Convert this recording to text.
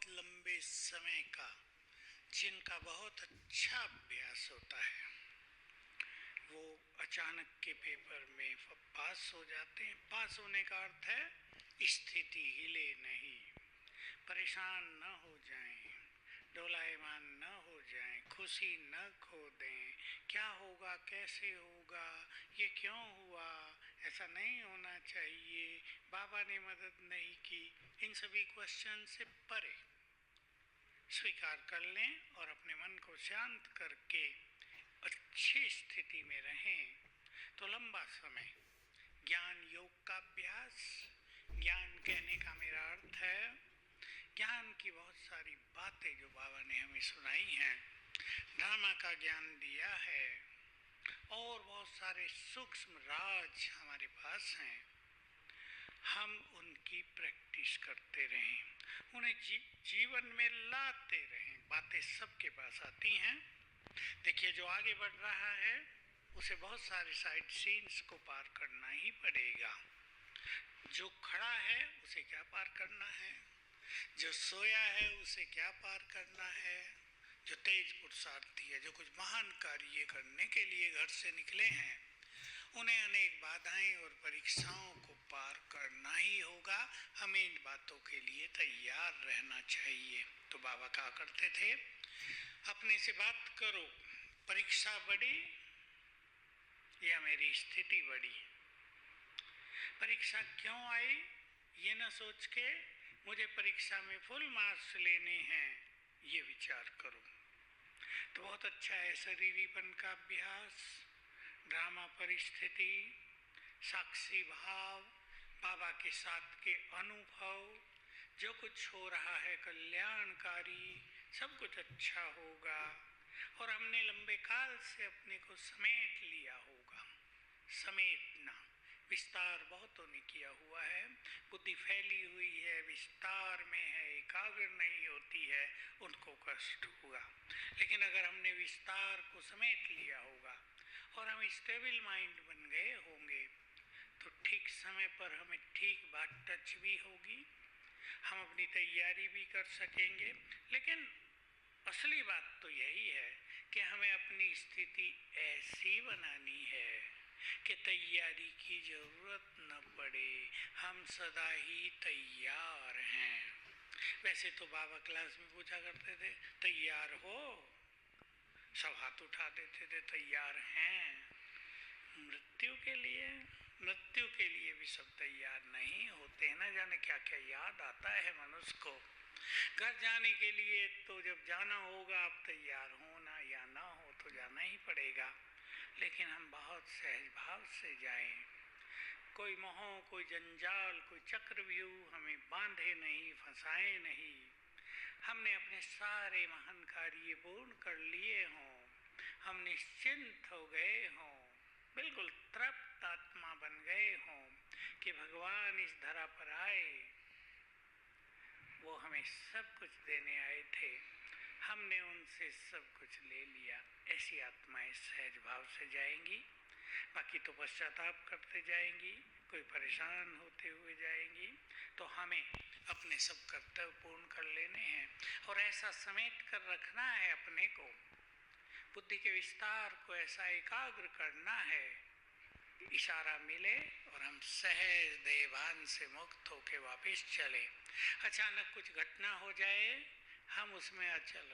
लंबे समय का जिनका बहुत अच्छा अभ्यास होता है वो अचानक के पेपर में पास हो जाते हैं। पास होने का अर्थ है स्थिति हिले नहीं, परेशान न हो जाएं, डोलायमान न हो जाएं, खुशी न खो दें। क्या होगा, कैसे होगा, ये क्यों हुआ, ऐसा नहीं होना चाहिए, बाबा ने मदद नहीं की, इन सभी क्वेश्चन से परे स्वीकार कर लें और अपने मन को शांत करके अच्छी स्थिति में रहें तो लंबा समय ज्ञान योग का अभ्यास। ज्ञान कहने का मेरा अर्थ है ज्ञान की बहुत सारी बातें जो बाबा ने हमें सुनाई हैं, ड्रामा का ज्ञान दिया है और बहुत सारे सूक्ष्म राज हमारे पास हैं। हम उनकी प्रैक्टिस करते रहें, उन्हें जीवन में लाते रहें। बातें सबके पास आती हैं। देखिए, जो आगे बढ़ रहा है उसे बहुत सारे साइड सीन्स को पार करना ही पड़ेगा। जो खड़ा है उसे क्या पार करना है, जो सोया है उसे क्या पार करना है, जो तेज पुरुषार्थी है, जो कुछ महान कार्य करने के लिए घर से निकले हैं, उन्हें अनेक बाधाएं और परीक्षाओं को पार करना ही होगा। हमें इन बातों के लिए तैयार रहना चाहिए। तो बाबा कहा करते थे, अपने से बात करो, परीक्षा बड़ी या मेरी स्थिति बड़ी। परीक्षा क्यों आई ये न सोच के मुझे परीक्षा में फुल मार्क्स लेने हैं, ये विचार करो। तो बहुत अच्छा है शरीरीपन का अभ्यास, ड्रामा परिस्थिति, साक्षी भाव, बाबा के साथ के अनुभव, जो कुछ हो रहा है कल्याणकारी, सब कुछ अच्छा होगा और हमने लंबे काल से अपने को समेट लिया होगा। समेटना, विस्तार बहुतों ने किया हुआ है, बुद्धि फैली हुई है, विस्तार में है, एकाग्र नहीं होती है, उनको कष्ट होगा। लेकिन अगर हमने विस्तार को समेट लिया होगा और हम स्टेबल माइंड बन गए होंगे तो ठीक समय पर हमें ठीक बात टच भी होगी, हम अपनी तैयारी भी कर सकेंगे। लेकिन असली बात तो यही है कि हमें अपनी स्थिति ऐसी बनानी है कि तैयारी की जरूरत न पड़े, हम सदा ही तैयार हैं। वैसे तो बाबा क्लास में पूछा करते थे, तैयार हो? सब हाथ उठा देते थे, तैयार हैं। मृत्यु के लिए भी सब तैयार नहीं होते हैं। न जाने क्या क्या याद आता है मनुष्य को। घर जाने के लिए तो जब जाना होगा आप तैयार हो ना या ना हो तो जाना ही पड़ेगा, लेकिन हम बहुत सहज भाव से जाएं। कोई मोह, कोई जंजाल, कोई चक्रव्यूह हमें बांधे नहीं, फंसाए नहीं। हमने अपने सारे महान कार्य पूर्ण कर लिए हों, हम निश्चिंत हो गए हों, बिल्कुल तृप्त आत्मा बन गए हों कि भगवान इस धरा पर आए, वो हमें सब कुछ देने आए थे, हमने उनसे सब कुछ ले लिया। ऐसी आत्माएं सहज भाव से जाएंगी, बाकी तो पश्चाताप करते जाएंगी, कोई परेशान होते हुए जाएंगी। तो हमें अपने सब कर्तव्य पूर्ण कर लेने हैं और ऐसा समेट कर रखना है अपने को, बुद्धि के विस्तार को ऐसा एकाग्र करना है, इशारा मिले और हम सहज देवान से मुक्त होके वापस चले। अचानक कुछ घटना हो जाए, हम उसमें अचल